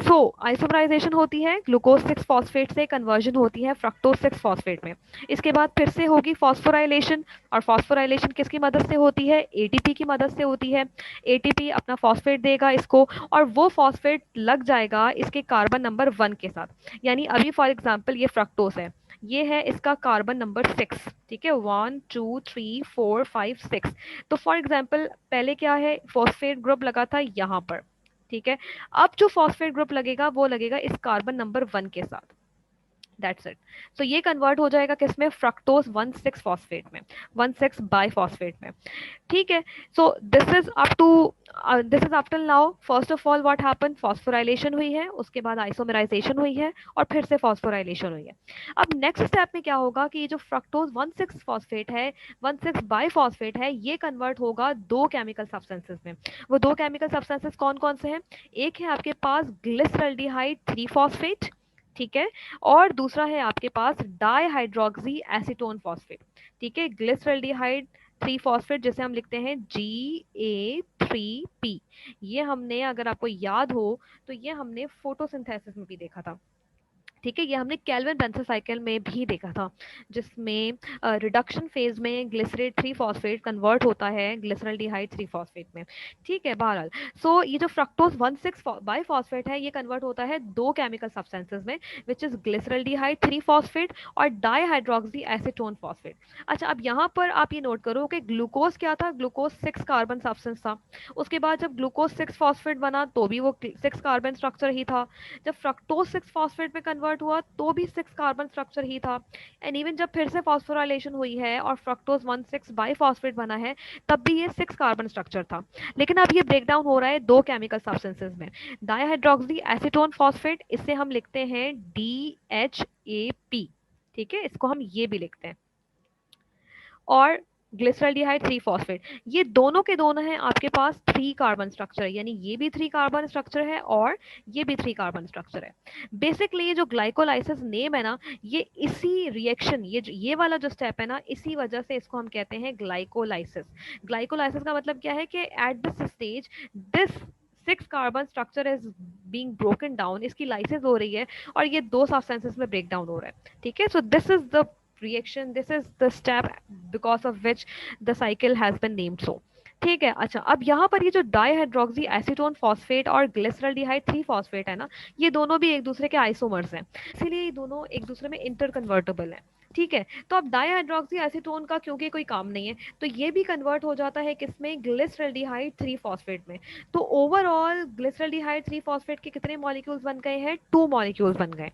So isomerization होती है, ग्लूकोज 6 फॉस्फेट से कन्वर्जन होती है फ्रक्टोज 6 फॉस्फेट में। इसके बाद फिर से होगी फॉस्फोराइलेशन, और फॉस्फोराइलेशन किसकी मदद से होती है, एटीपी की मदद से होती है। एटीपी अपना फॉस्फेट देगा इसको, और वो फॉस्फेट लग जाएगा इसके कार्बन नंबर 1 के साथ। यानी अभी फॉर एग्जाम्पल ये फ्रक्टोज है, ये है इसका कार्बन नंबर 6। ठीक है, 1 2 3 4 5 6। तो फॉर एग्जाम्पल पहले क्या है, फॉस्फेट ग्रुप लगा था यहाँ पर। ठीक है, अब जो फॉस्फेट ग्रुप लगेगा वो लगेगा इस कार्बन नंबर 1 के साथ। That's it. सो ये कन्वर्ट हो जाएगा किसमें, फ्रक्टोज 1 6 फॉस्फेट में, 1 6 बाईफॉस्फेट में। ठीक है, so this is after now. First of all what happen, phosphorylation हुई है, उसके बाद आइसोमराइजेशन हुई है, और फिर से फॉस्फोराइलेशन हुई है। अब नेक्स्ट स्टेप में क्या होगा कि ये जो फ्रक्टोज 1 6 फॉस्फेट है, 1 6 बाईफॉस्फेट है, ये कन्वर्ट होगा दो केमिकल सब्सटेंसेस में। वो दो केमिकल सब्सटेंसेस कौन कौन से हैं, एक है आपके पास ग्लिसरल्डिहाइड 3 फॉस्फेट, ठीक है, और दूसरा है आपके पास डाईहाइड्रोक्सी एसीटोन फॉस्फेट। ठीक है, ग्लिसरल्डिहाइड 3 फॉस्फेट जिसे हम लिखते हैं GA3P। ये हमने, अगर आपको याद हो तो ये हमने फोटोसिंथेसिस में भी देखा था। ठीक है, ये हमने केल्विन बेंजल साइकिल में भी देखा था, जिसमें रिडक्शन फेज में ग्लिसरेट 3 फॉस्फेट कन्वर्ट होता है ग्लिसरल्डिहाइड 3 फॉस्फेट में। ठीक है, बहरहाल सो ये जो फ्रक्टोज 1 6 बाईफॉस्फेट है ये कन्वर्ट होता है दो केमिकल सब्सटेंसेज में, विच इज ग्लिसरल्डिहाइड 3 फॉस्फेट और डाईहाइड्रोक्सी एसीटोन फॉस्फेट। अच्छा, अब यहाँ पर आप ये नोट करो कि ग्लूकोज क्या था, ग्लूकोज 6 कार्बन सब्सटेंस था। उसके बाद जब ग्लूकोज 6 फॉस्फेट बना तो भी वो 6 कार्बन स्ट्रक्चर ही था। जब फ्रक्टोज 6 फॉस्फेट में कन्वर्ट हुआ तो भी 6 कार्बन स्ट्रक्चर ही था। एंड इवन जब फिर से फॉस्फोराइलेशन हुई है और फ्रक्टोज 1 6 बाईफॉस्फेट बना है, तब भी ये 6 कार्बन स्ट्रक्चर था। लेकिन अब ये ब्रेक डाउन हो रहा है दो केमिकल सब्सटेंसेज में, डाईहाइड्रोक्सी एसीटोन फॉस्फेट, इसे हम लिखते हैं DHAP। ठीक है, इसको हम ये भी लिखते हैं, और ग्लिसरॉल्डिहाइड 3 फॉस्फेट, ये दोनों के दोनों हैं आपके पास 3 कार्बन स्ट्रक्चर है, यानी ये भी 3 कार्बन स्ट्रक्चर है और ये भी 3 कार्बन स्ट्रक्चर है। बेसिकली ये जो ग्लाइकोलाइसिस नेम है ना, ये इसी रिएक्शन, ये वाला जो स्टेप है ना, इसी वजह से इसको हम कहते हैं ग्लाइकोलाइसिस। ग्लाइकोलाइसिस का मतलब क्या है कि at this stage this 6 carbon structure is being broken down, इसकी लाइसिस हो रही है और ये 2 सब्सटेंसेस में ब्रेक डाउन हो रहा है। ठीक है, so this is the reaction, this is the step because of which the cycle has been named so। ठीक है, अच्छा अब यहाँ पर ये जो डाईहाइड्रोक्सी एसीटोन फॉस्फेट और ग्लिसरॉल्डिहाइड 3 फॉस्फेट है ना, ये दोनों भी एक दूसरे के आइसोमर्स हैं, इसीलिए ये दोनों एक दूसरे में इंटर कन्वर्टेबल हैं। ठीक है, तो अब डाईहाइड्रोक्सी एसीटोन का क्योंकि कोई काम नहीं है, तो ये भी कन्वर्ट हो जाता है किसमें, ग्लिसरॉल्डिहाइड 3 फॉस्फेट में। तो ओवरऑल ग्लिसरॉल्डिहाइड 3 फॉस्फेट के कितने मॉलिक्यूल्स बन गए हैं, 2 मॉलिक्यूल्स बन गए।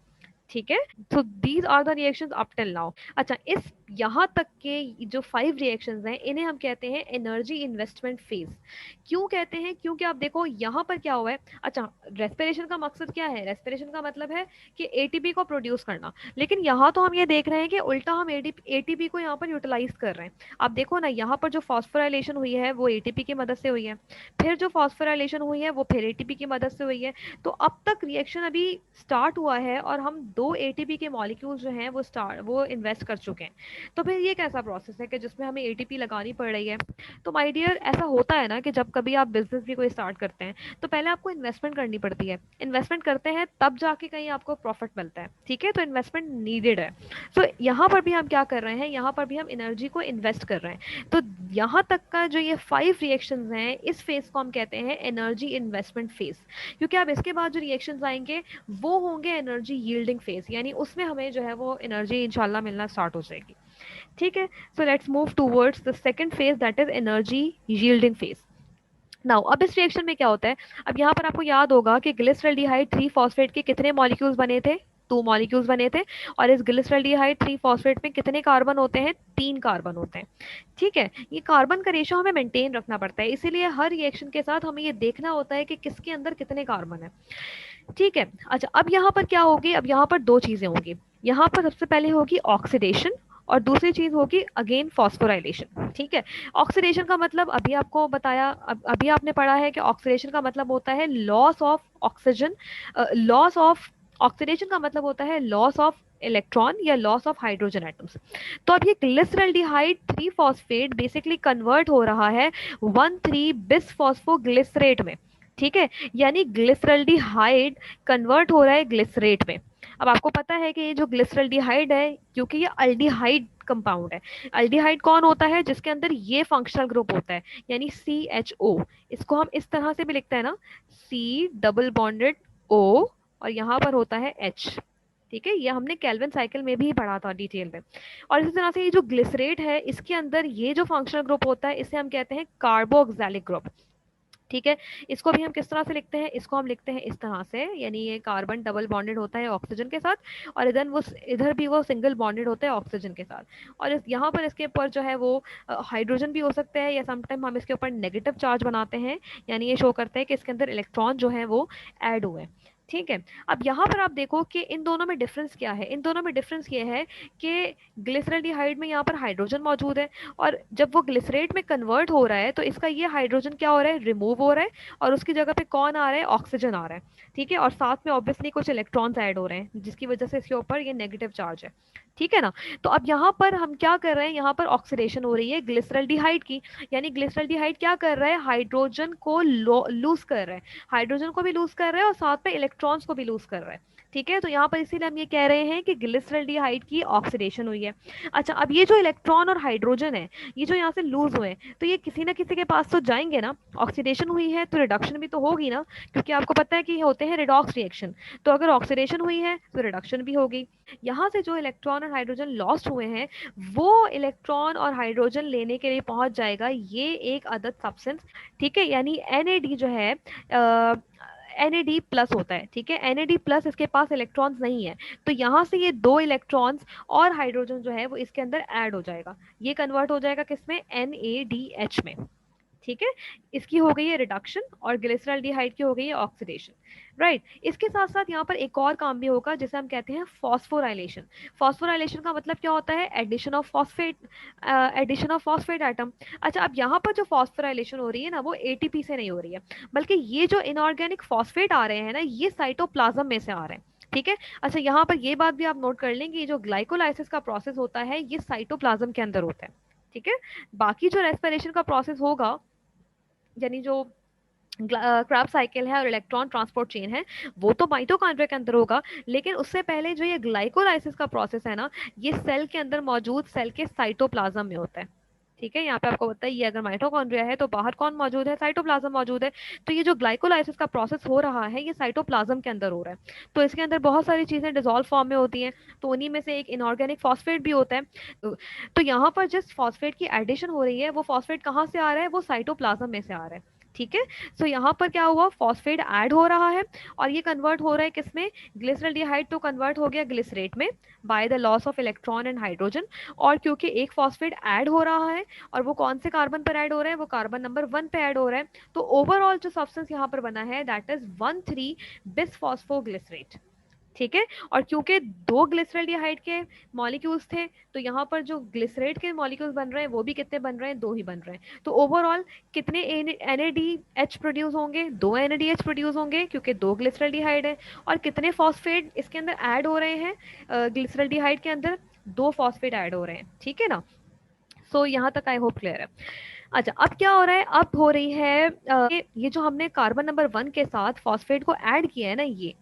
ठीक है, so these are the reactions up till now. अच्छा, इस यहाँ तक के जो 5 रिएक्शंस हैं, इन्हें हम कहते हैं एनर्जी इन्वेस्टमेंट फेज। क्यों कहते हैं, क्योंकि आप देखो यहाँ पर क्या हुआ है। अच्छा, रेस्पिरेशन का मकसद क्या है, रेस्पिरेशन का मतलब है कि एटीपी को प्रोड्यूस करना, लेकिन यहाँ तो हम ये देख रहे हैं कि उल्टा हम एटीपी को यहाँ पर यूटिलाइज कर रहे हैं। आप देखो ना, यहाँ पर जो फॉस्फोराइलेशन हुई है वो एटीपी की मदद से हुई है, फिर जो फॉस्फोराइलेशन हुई है वो फिर एटीपी की मदद से हुई है। तो अब तक रिएक्शन अभी स्टार्ट हुआ है और हम 2 एटीपी के मॉलिक्यूल जो हैं वो इन्वेस्ट कर चुके हैं। तो फिर ये कैसा प्रोसेस है कि जिसमें हमें एटीपी लगानी पड़ रही है। तो माय डियर, ऐसा होता है ना कि जब कभी आप बिजनेस भी कोई स्टार्ट करते हैं तो पहले आपको इन्वेस्टमेंट करनी पड़ती है, इन्वेस्टमेंट करते हैं तब जाके कहीं आपको प्रॉफिट मिलता है। ठीक है, तो इन्वेस्टमेंट नीडेड है। तो यहाँ पर भी हम क्या कर रहे हैं, यहाँ पर भी हम एनर्जी को इन्वेस्ट कर रहे हैं। तो यहाँ तक का जो ये 5 रिएक्शंस हैं, इस फेज को हम कहते हैं एनर्जी इन्वेस्टमेंट फेज, क्योंकि अब इसके बाद जो रिएक्शंस आएंगे वो होंगे एनर्जी यील्डिंग फेज, यानी उसमें हमें जो है वो एनर्जी इंशाल्लाह मिलना स्टार्ट हो जाएगी। ठीक है, so let's move towards the second phase, that is energy yielding phase. Now अब इस रिएक्शन में क्या होता है, अब यहाँ पर आपको याद होगा कि ग्लिसरॉल्डिहाइड 3 फॉस्फेट के कितने मॉलिक्यूल्स बने थे, 2 मॉलिक्यूल्स बने थे, और इस ग्लिसरॉल्डिहाइड 3 फॉस्फेट में कितने कार्बन होते हैं, 3 कार्बन होते हैं। ठीक है, ये कार्बन का रेशो हमें मेंटेन रखना पड़ता है, इसीलिए हर रिएक्शन के साथ हमें ये देखना होता है कि किसके अंदर कितने कार्बन है। ठीक है, अच्छा अब यहाँ पर क्या होगी, अब यहाँ पर 2 चीजें होंगी। यहाँ पर सबसे पहले होगी ऑक्सीडेशन और दूसरी चीज होगी अगेन फॉस्फोराइलेशन। ठीक है, ऑक्सीडेशन का मतलब अभी आपको बताया, अभी आपने पढ़ा है कि ऑक्सीडेशन का मतलब होता है loss of oxygen, loss of, oxidation का मतलब होता है लॉस ऑफ इलेक्ट्रॉन या लॉस ऑफ हाइड्रोजन एटम्स। तो अब ये ग्लिसरॉल्डिहाइड 3 फॉस्फेट बेसिकली कन्वर्ट हो रहा है 1,3 बिसफॉस्फोग्लिसरेट में। ठीक है, यानी ग्लिसरॉल्डिहाइड कन्वर्ट हो रहा है ग्लिसरेट में। अब आपको पता है कि ये जो ग्लिसरॉल्डिहाइड है, क्योंकि ये अल्डिहाइड कंपाउंड है, अल्डिहाइड कौन होता है, जिसके अंदर ये फंक्शनल ग्रुप होता है, यानी CHO। इसको हम इस तरह से भी लिखते हैं ना, C डबल बॉन्डेड O, और यहाँ पर होता है H। ठीक है, ये हमने केल्विन साइकिल में भी पढ़ा था डिटेल में। और इसी तरह से ये जो ग्लिसरेट है, इसके अंदर ये जो फंक्शनल ग्रुप होता है, इसे हम कहते हैं कार्बोक्सिलिक ग्रुप। ठीक है, इसको भी हम किस तरह से लिखते हैं, इसको हम लिखते हैं इस तरह से, यानी ये कार्बन डबल बॉन्डेड होता है ऑक्सीजन के साथ, और इधर भी वो सिंगल बॉन्डेड होता है ऑक्सीजन के साथ। और यहाँ पर इसके ऊपर जो है वो हाइड्रोजन भी हो सकता है, या समटाइम हम इसके ऊपर नेगेटिव चार्ज बनाते हैं, यानी ये शो करते हैं कि इसके अंदर इलेक्ट्रॉन जो है वो ऐड हुए हैं। ठीक है, अब यहाँ पर आप देखो कि इन दोनों में डिफरेंस क्या है, इन दोनों में डिफरेंस ये है कि ग्लिसरॉल्डिहाइड में यहाँ पर हाइड्रोजन मौजूद है, और जब वो ग्लिसरेट में कन्वर्ट हो रहा है तो इसका ये हाइड्रोजन क्या हो रहा है, रिमूव हो रहा है, और उसकी जगह पे कौन आ रहा है, ऑक्सीजन आ रहा है। ठीक है, और साथ में ऑब्वियसली कुछ इलेक्ट्रॉन्स ऐड हो रहे हैं, जिसकी वजह से इसके ऊपर ये नेगेटिव चार्ज है। ठीक है ना, तो अब यहाँ पर हम क्या कर रहे हैं, यहाँ पर ऑक्सीडेशन हो रही है ग्लिसरॉल्डिहाइड की, यानी ग्लिसरॉल्डिहाइड क्या कर रहा है, हाइड्रोजन को लूज कर रहा है, हाइड्रोजन को भी लूज कर रहा है और साथ में इलेक्ट्रॉन्स को भी लूज कर रहा है। ठीक है, तो यहाँ पर इसीलिए हम ये कह रहे हैं कि ग्लिसरॉल्डिहाइड की ऑक्सीडेशन हुई है। अच्छा, अब ये जो इलेक्ट्रॉन और हाइड्रोजन है, ये जो यहाँ से लूज हुए हैं, तो ये किसी ना किसी के पास तो जाएंगे ना, ऑक्सीडेशन हुई है तो रिडक्शन भी तो होगी ना, क्योंकि आपको पता है कि ये होते हैं रिडॉक्स रिएक्शन। तो अगर ऑक्सीडेशन हुई है तो रिडक्शन भी होगी। यहाँ से जो इलेक्ट्रॉन और हाइड्रोजन लॉस्ट हुए हैं, वो इलेक्ट्रॉन और हाइड्रोजन लेने के लिए पहुंच जाएगा ये एक अदद सब्सटेंस। ठीक है, यानी NAD जो है, NAD प्लस होता है। ठीक है, NAD प्लस, इसके पास इलेक्ट्रॉन्स नहीं है, तो यहाँ से ये 2 इलेक्ट्रॉन्स और हाइड्रोजन जो है वो इसके अंदर ऐड हो जाएगा, ये कन्वर्ट हो जाएगा किसमें, NADH में। ठीक है, इसकी हो गई है रिडक्शन और ग्लिसरॉल्डिहाइड की हो गई है ऑक्सीडेशन, राइट। इसके साथ साथ यहाँ पर एक और काम भी होगा जिसे हम कहते हैं फॉस्फोराइलेशन। फॉस्फोराइलेशन का मतलब क्या होता है? Addition of phosphate, addition of phosphate atom. अच्छा, अब यहाँ पर जो फॉस्फोराइलेशन हो रही है ना, वो एटीपी से नहीं हो रही है, बल्कि ये जो इनऑर्गेनिक फॉस्फेट आ रहे हैं ना, ये साइटोप्लाज्म में से आ रहे हैं, ठीक है। अच्छा, यहाँ पर ये बात भी आप नोट कर लें कि जो ग्लाइकोलाइसिस का प्रोसेस होता है ये साइटोप्लाज्म के अंदर होता है, ठीक है। बाकी जो रेस्पिरेशन का प्रोसेस होगा, यानी जो क्रैब साइकिल है और इलेक्ट्रॉन ट्रांसपोर्ट चेन है, वो तो माइटोकॉन्ड्रिया के अंदर होगा, लेकिन उससे पहले जो ये ग्लाइकोलाइसिस का प्रोसेस है ना, ये सेल के अंदर मौजूद सेल के साइटोप्लाज्म में होता है, ठीक है। यहाँ पे आपको बताइए, ये अगर माइटोकॉन्ड्रिया है तो बाहर कौन मौजूद है? साइटोप्लाज्म मौजूद है। तो ये जो ग्लाइकोलाइसिस का प्रोसेस हो रहा है ये साइटोप्लाज्म के अंदर हो रहा है। तो इसके अंदर बहुत सारी चीजें डिसॉल्व फॉर्म में होती हैं, तो उन्हीं में से एक इनऑर्गेनिक फॉस्फेट भी होता है। तो यहाँ पर जिस फॉस्फेट की एडिशन हो रही है, वो फॉस्फेट कहाँ से आ रहा है? वो साइटोप्लाज्म में से आ रहा है, ठीक है। सो यहाँ पर क्या हुआ? फॉस्फेट ऐड हो रहा है और ये कन्वर्ट हो रहा है किसमें? ग्लिसरॉल्डिहाइड तो कन्वर्ट हो गया ग्लिसरेट में by the loss of electron and hydrogen. और क्योंकि एक फॉस्फेट ऐड हो रहा है, और वो कौन से कार्बन पर ऐड हो रहा है? वो कार्बन नंबर 1 पे ऐड हो रहा है। तो ओवरऑल जो सब्सटेंस यहाँ पर बना है दैट इज 1,3 बिसफॉस्फोग्लिसरेट, ठीक है। और क्योंकि दो ग्लिसरॉल्डिहाइड के मॉलिक्यूल्स थे, तो यहाँ पर जो ग्लिसरेट के मॉलिक्यूल्स बन रहे हैं वो भी कितने बन रहे हैं? दो ही बन रहे हैं। तो ओवरऑल कितने NADH प्रोड्यूस होंगे? दो NADH प्रोड्यूस होंगे, क्योंकि दो ग्लिसरॉल्डिहाइड है। और कितने फॉस्फेट इसके अंदर ऐड हो रहे हैं? ग्लिसरॉल्डिहाइड के अंदर दो फॉस्फेट ऐड हो रहे हैं, ठीक है ना। सो यहाँ तक आई होप क्लियर है। अच्छा, अब क्या हो रहा है? अब हो रही है ये जो हमने कार्बन नंबर 1 के साथ फॉस्फेट को ऐड किया है ना, ये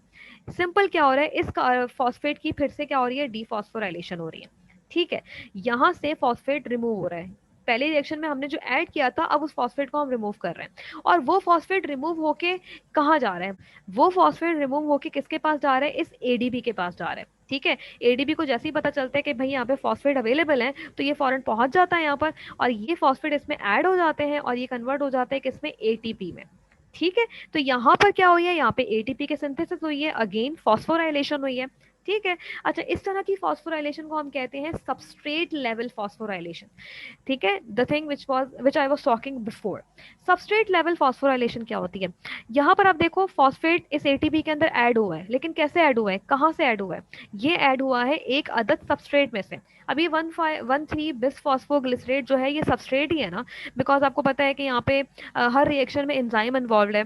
सिंपल क्या हो रहा है? इस फॉस्फेट की फिर से क्या हो रही है? डीफॉस्फोराइलेशन हो रही है, ठीक है। यहाँ से फॉस्फेट रिमूव हो रहा है। पहले रिएक्शन में हमने जो ऐड किया था, अब उस फॉस्फेट को हम रिमूव कर रहे हैं। और वो फॉस्फेट रिमूव होके कहाँ जा रहा है? वो फॉस्फेट रिमूव होके किसके पास जा रहा है? इस एडीपी के पास जा रहा है, ठीक है। एडीपी को जैसे ही पता चलता है कि भाई यहाँ पे फॉस्फेट अवेलेबल है, तो ये फौरन पहुंच जाता है यहाँ पर, और ये फॉस्फेट इसमें ऐड हो जाते हैं और ये कन्वर्ट हो जाते हैं किसमें? एटीपी में, ठीक है। तो यहाँ पर क्या हुई है? यहाँ पे एटीपी के सिंथेसिस हुई है, अगेन फॉस्फोराइलेशन हुई है, ठीक है। अच्छा, इस तरह की फॉस्फोराइलेशन को हम कहते हैं सबस्ट्रेट लेवल फॉस्फोराइलेशन, ठीक है। The thing which I was talking before. Substrate level phosphorylation क्या होती है? यहाँ पर आप देखो, फॉस्फेट इस एटीपी के अंदर ऐड हुआ है, लेकिन कैसे ऐड हुआ है? कहाँ से ऐड हुआ है? ये ऐड हुआ है एक अदद सबस्ट्रेट में से। अभी 1,3 बिसफॉस्फोग्लिसरेट जो है ये सबस्ट्रेट ही है ना, बिकॉज आपको पता है कि यहाँ पे हर रिएक्शन में एंजाइम इन्वॉल्व है।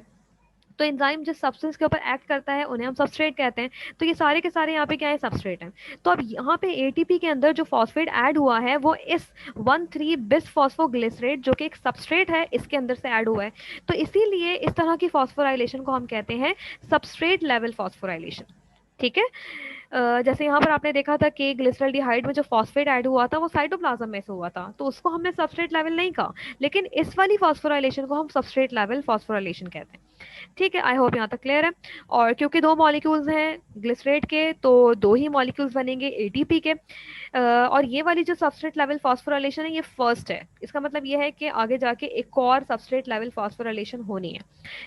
तो एंजाइम जिस सब्सटेंस के ऊपर एक्ट करता है उन्हें हम सबस्ट्रेट कहते हैं। तो ये सारे के सारे यहाँ पे क्या है? सबस्ट्रेट हैं। तो अब यहाँ पे एटीपी के अंदर जो फॉस्फेट ऐड हुआ है वो इस 1,3 बिसफॉस्फोग्लिसरेट जो कि एक सबस्ट्रेट है इसके अंदर से ऐड हुआ है। तो इसीलिए इस तरह की फॉस्फोराइलेशन को हम कहते हैं सबस्ट्रेट लेवल फॉस्फोराइलेशन, ठीक है। जैसे यहाँ पर आपने देखा था कि ग्लिसरॉल्डिहाइड में जो फॉस्फेट ऐड हुआ था वो साइटोप्लाज्म में से हुआ था, तो उसको हमने सबस्ट्रेट लेवल नहीं कहा, लेकिन इस वाली फॉस्फोराइलेशन को हम सबस्ट्रेट लेवल फॉस्फोराइलेशन कहते हैं, ठीक है। आई होप यहाँ तक क्लियर है। और क्योंकि दो मॉलिक्यूल्स हैं ग्लिसरेट के, तो दो ही मॉलिक्यूल्स बनेंगे एटीपी के। और ये वाली जो सबस्ट्रेट लेवल फॉस्फोराइलेशन है ये फर्स्ट है, इसका मतलब ये है कि आगे जाके एक और सबस्ट्रेट लेवल फॉस्फोराइलेशन होनी है,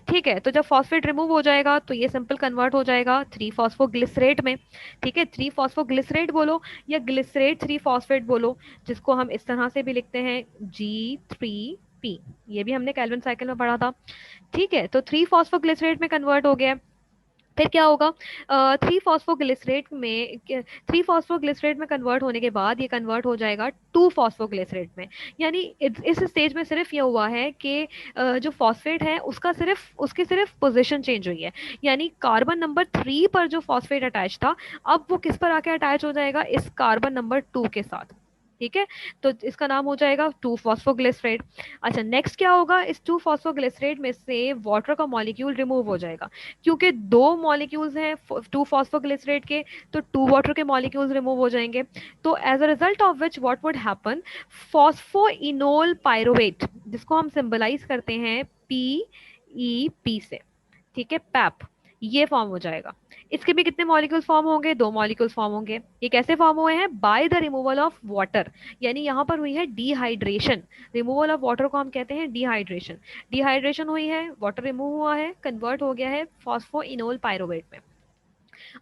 ठीक है। तो जब फॉस्फेट रिमूव हो जाएगा तो ये सिंपल कन्वर्ट हो जाएगा 3 फॉस्फोग्लिसरेट में, ठीक है। 3 फॉस्फोग्लिसरेट बोलो या ग्लिसरेट 3 फॉस्फेट बोलो, जिसको हम इस तरह से भी लिखते हैं G3P। ये भी हमने केल्विन साइकिल में पढ़ा था, ठीक है। तो 3 फॉस्फोग्लिसरेट में कन्वर्ट हो गया। फिर क्या होगा? 3 फॉस्फोग्लिसरेट में कन्वर्ट होने के बाद ये कन्वर्ट हो जाएगा 2 फॉस्फोग्लिसरेट में। यानी इस स्टेज में सिर्फ ये हुआ है कि जो फॉस्फेट है उसकी सिर्फ पोजीशन चेंज हुई है। यानी कार्बन नंबर 3 पर जो फॉस्फेट अटैच था, अब वो किस पर आके अटैच हो जाएगा? इस कार्बन नंबर 2 के साथ, ठीक है। तो इसका नाम हो जाएगा 2 फॉस्फोग्लिसरेट। अच्छा, नेक्स्ट क्या होगा? इस 2 फॉस्फोग्लिसरेट में से वाटर का मॉलिक्यूल रिमूव हो जाएगा, क्योंकि दो मॉलिक्यूल्स हैं 2 फॉस्फोग्लिसरेट के, तो 2 वाटर के मॉलिक्यूल्स रिमूव हो जाएंगे। तो as a result of which what would happen? Phosphoenol pyruvate, जिसको हम सिंबलाइज करते हैं PEP से, ठीक है, पैप, ये फॉर्म हो जाएगा। इसके भी कितने मॉलिक्यूल्स फॉर्म होंगे? 2 मॉलिक्यूल्स फॉर्म होंगे। ये कैसे फॉर्म हुए हैं? By the removal of water, यानी यहाँ पर हुई है डिहाइड्रेशन। रिमूवल ऑफ वाटर को हम कहते हैं डिहाइड्रेशन। डिहाइड्रेशन हुई है, वाटर रिमूव हुआ है, कन्वर्ट हो गया है फॉस्फोइनोल पायरोवेट में।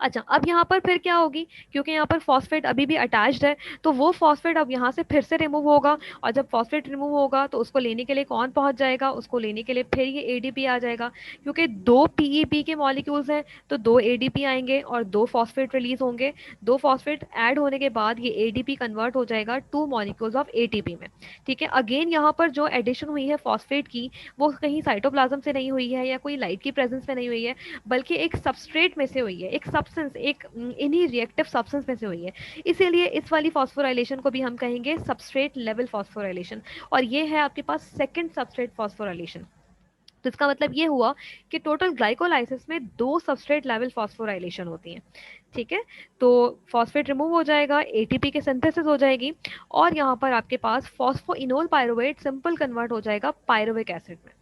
अच्छा, अब यहाँ पर फिर क्या होगी, क्योंकि यहाँ पर फॉस्फेट अभी भी अटैच्ड है, तो वो फॉस्फेट अब यहाँ से फिर से रिमूव होगा, और जब फॉस्फेट रिमूव होगा तो उसको लेने के लिए कौन पहुंच जाएगा, उसको लेने के लिए फिर ये एडीपी आ जाएगा, क्योंकि दो पीईपी के मॉलिक्यूल्स हैं, तो दो एडीपी आएंगे और दो फॉस्फेट रिलीज होंगे। दो फॉस्फेट ऐड होने के बाद ये एडीपी कन्वर्ट हो जाएगा टू मॉलिक्यूल्स ऑफ एटीपी में। ठीक है, अगेन यहाँ पर जो एडिशन हुई है फॉस्फेट की, वो कहीं साइटोप्लाज्म से नहीं हुई है या कोई लाइट की प्रेजेंस में नहीं हुई है, बल्कि एक सबस्ट्रेट में से हुई है, एक सब्सटेंस, एक इन्हीं रिएक्टिव सब्सटेंस में से हुई है। इसीलिए इस वाली फॉस्फोराइलेशन को भी हम कहेंगे सबस्ट्रेट लेवल फॉस्फोराइलेशन, और ये है आपके पास सेकंड सबस्ट्रेट फॉस्फोराइलेशन। तो इसका मतलब ये हुआ कि टोटल ग्लाइकोलाइसिस में दो सबस्ट्रेट लेवल फॉस्फोराइलेशन होती है। ठीक है, तो फॉस्फेट रिमूव हो जाएगा, एटीपी के सिंथेसिस हो जाएगी, और यहाँ पर आपके पास फॉस्फोइनोल पायरुवेट सिंपल कन्वर्ट हो जाएगा पायरुविक एसिड में।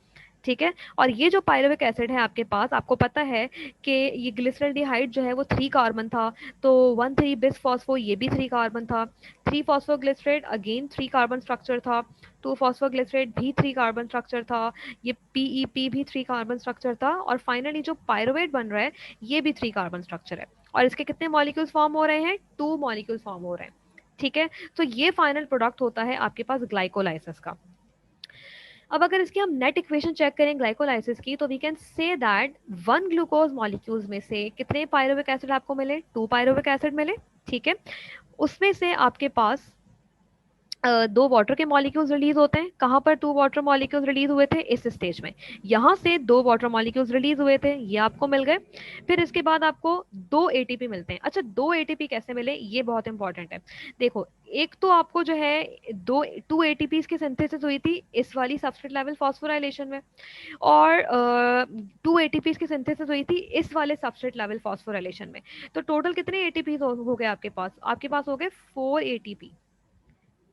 ठीक है, और ये जो पायरुविक एसिड है आपके पास, आपको पता है कि ये ग्लिसरल्डिहाइड जो है वो 3 कार्बन था, तो 1,3 बिस फॉस्फो ये भी 3 कार्बन था, 3 फॉस्फोग्लिसरेट अगेन 3 कार्बन स्ट्रक्चर था, 2 फॉस्फोग्लिसरेट भी 3 कार्बन स्ट्रक्चर था, ये पीईपी भी 3 कार्बन स्ट्रक्चर था, और फाइनली जो पायरुवेट बन रहा है ये भी 3 कार्बन स्ट्रक्चर है, और इसके कितने मॉलिक्यूल्स फॉर्म हो रहे हैं, 2 मॉलिक्यूल्स फॉर्म हो रहे हैं। ठीक है, तो ये फाइनल प्रोडक्ट होता है आपके पास ग्लाइकोलाइसिस का। अब अगर इसकी हम नेट इक्वेशन चेक करें ग्लाइकोलाइसिस की, तो we can say that one glucose molecules में से कितने पायरुविक एसिड आपको मिले, 2 पायरुविक एसिड मिले। ठीक है, उसमें से आपके पास दो वाटर के मॉलिक्यूल्स रिलीज होते हैं। कहाँ पर 2 वाटर मॉलिक्यूल्स रिलीज हुए थे, इस स्टेज में। यहाँ से 2 वाटर मॉलिक्यूल्स रिलीज हुए थे, ये आपको मिल गए। फिर इसके बाद आपको 2 एटीपी मिलते हैं। अच्छा, 2 एटीपी कैसे मिले, ये बहुत इंपॉर्टेंट है। देखो, एक तो आपको जो है दो 2 एटीपी की सिंथेसिस हुई थी इस वाली सबस्ट्रेट लेवल फॉस्फोराइलेशन में, और 2 एटीपी की सिंथेसिस हुई थी इस वाले सबस्ट्रेट लेवल फॉस्फोराइलेशन में। तो टोटल कितने एटीपी हो गए आपके पास हो गए 4 एटीपी।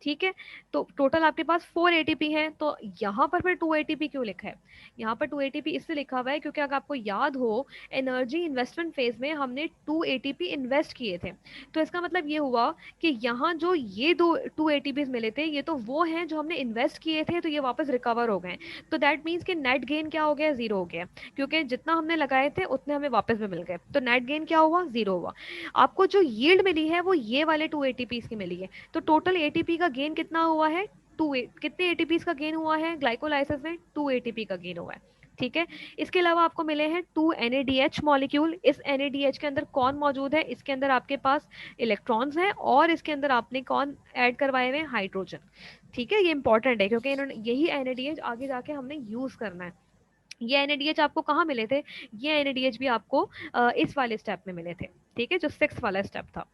ठीक है, तो टोटल आपके पास 4 एटीपी है। तो यहाँ पर फिर 2 एटीपी क्यों लिखा है, यहाँ पर 2 एटीपी इसलिए लिखा हुआ है क्योंकि अगर आपको याद हो, एनर्जी इन्वेस्टमेंट फेज में हमने 2 एटीपी इन्वेस्ट किए थे। तो इसका मतलब ये हुआ कि यहाँ जो ये दो 2 एटीपी मिले थे, ये तो वो हैं जो हमने इन्वेस्ट किए थे, तो ये वापस रिकवर हो गए। तो दैट मीन्स कि नेट गेन क्या हो गया, जीरो हो गया, क्योंकि जितना हमने लगाए थे उतने हमें वापस भी मिल गए, तो नेट गेन क्या हुआ, जीरो हुआ। आपको जो यील्ड मिली है वो ये वाले 2 एटीपी की मिली है। तो टोटल एटीपी का गेन कितना हुआ है, कितने एटीपी का गेन हुआ है ग्लाइकोलाइसिस में, 2 एटीपी का गेन हुआ है। ठीक है, इसके अलावा आपको मिले हैं 2 NADH मॉलिक्यूल। इस NADH के अंदर कौन मौजूद है, इसके अंदर आपके पास इलेक्ट्रॉन्स हैं, और इसके अंदर आपने कौन ऐड करवाए हुए, हाइड्रोजन। ठीक है, ये इंपॉर्टेंट है क्योंकि इन्होंने यही NADH आगे जाके हमने यूज करना है। ये NADH आपको कहाँ मिले थे, ये NADH भी आपको इस वाले स्टेप में मिले थे। ठीक है, जो 6 वाला स्टेप था।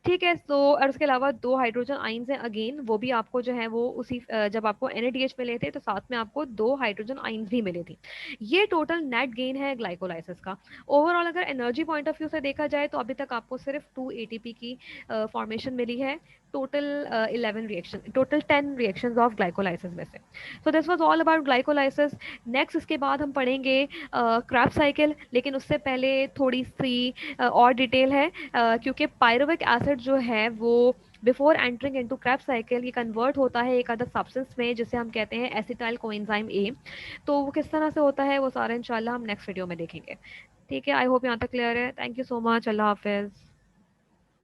ठीक है, तो और उसके अलावा 2 हाइड्रोजन आइंस हैं अगेन, वो भी आपको जो है वो उसी जब आपको NADH मिले थे तो साथ में आपको 2 हाइड्रोजन आइंस भी मिले थे। ये टोटल नेट गेन है ग्लाइकोलाइसिस का। ओवरऑल अगर एनर्जी पॉइंट ऑफ व्यू से देखा जाए तो अभी तक आपको सिर्फ 2 ATP की फॉर्मेशन मिली है, टोटल 10 रिएक्शंस ऑफ ग्लाइकोलाइसिस में से। So this was all about glycolysis. Next इसके बाद हम पढ़ेंगे क्राफ्ट साइकिल, लेकिन उससे पहले थोड़ी सी और डिटेल है, क्योंकि पायरुविक एसिड जो है वो before entering into Krebs cycle ये कन्वर्ट होता है एक अदर सब्सटेंस में, जिसे हम कहते हैं एसिटाइल कोएंजाइम ए। तो वो किस तरह से होता है वो सारा इंशाल्लाह हम नेक्स्ट वीडियो में देखेंगे। ठीक है, आई होप यहाँ तक क्लियर है। थैंक यू सो मच, अल्लाह हाफिज़।